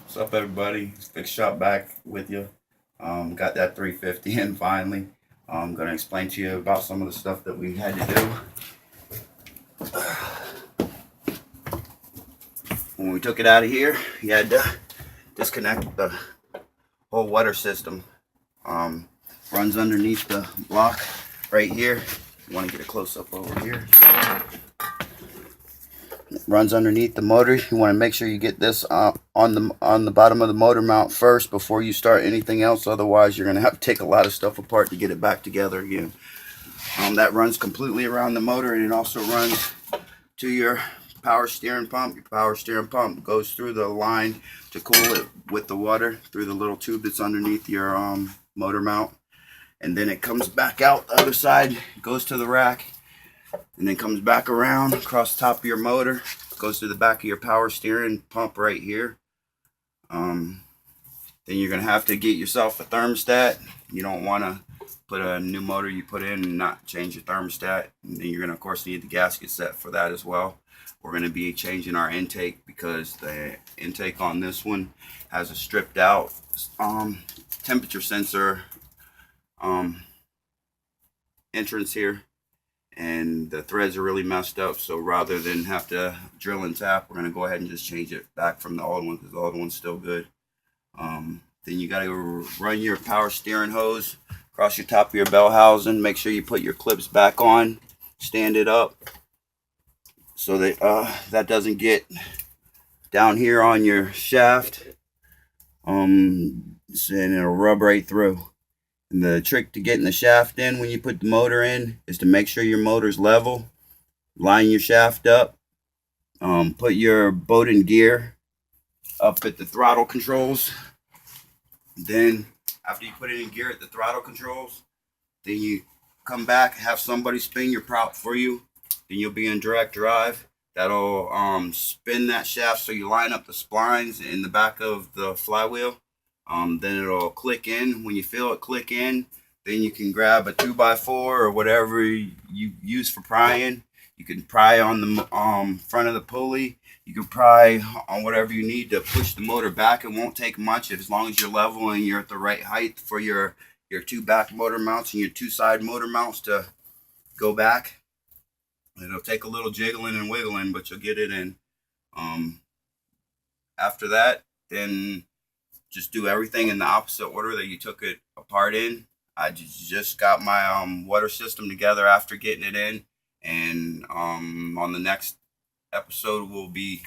What's up, everybody? Fix Shop back with you. Got that 350 in finally. I'm gonna explain to you about some of the stuff that we had to do when we took it out of here. You had to disconnect the whole water system. Runs underneath the block right here. You want to get a close up over here. It runs underneath the motor. You want to make sure you get this on the bottom of the motor mount first before you start anything else. Otherwise, you're going to have to take a lot of stuff apart to get it back together again. That runs completely around the motor, and it also runs to your power steering pump. Your power steering pump goes through the line to cool it with the water through the little tube that's underneath your motor mount, and then it comes back out the other side, goes to the rack, and then comes back around across the top of your motor, goes to the back of your power steering pump right here. Then you're going to have to get yourself a thermostat. You don't want to put a new motor you put in and not change your thermostat. And then you're going to, of course, need the gasket set for that as well. We're going to be changing our intake because the intake on this one has a stripped out temperature sensor entrance here, and the threads are really messed up. So rather than have to drill and tap, we're going to go ahead and just change it back from the old one because the old one's still good. Then you got to run your power steering hose across your top of your bell housing. Make sure you put your clips back on, stand it up so that that doesn't get down here on your shaft, and it'll rub right through. And the trick to getting the shaft in when you put the motor in is to make sure your motor's level. Line your shaft up. Put your boat in gear up at the throttle controls. Then after you put it in gear at the throttle controls, then you come back, have somebody spin your prop for you. Then you'll be in direct drive. That'll spin that shaft so you line up the splines in the back of the flywheel. Then it'll click in. When you feel it click in, then you can grab a 2x4 or whatever you use for prying. You can pry on the front of the pulley. You can pry on whatever you need to push the motor back. It won't take much as long as you're level and you're at the right height for your two back motor mounts and your two side motor mounts to go back. It'll take a little jiggling and wiggling, but you'll get it in. After that, then just do everything in the opposite order that you took it apart in. I just got my water system together after getting it in, and on the next episode we'll be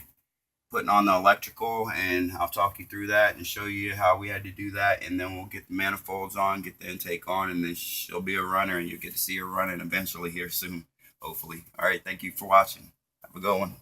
putting on the electrical, and I'll talk you through that and show you how we had to do that, and then we'll get the manifolds on, get the intake on, and then she'll be a runner, and you'll get to see her running eventually here soon, hopefully. All right, thank you for watching. Have a good one.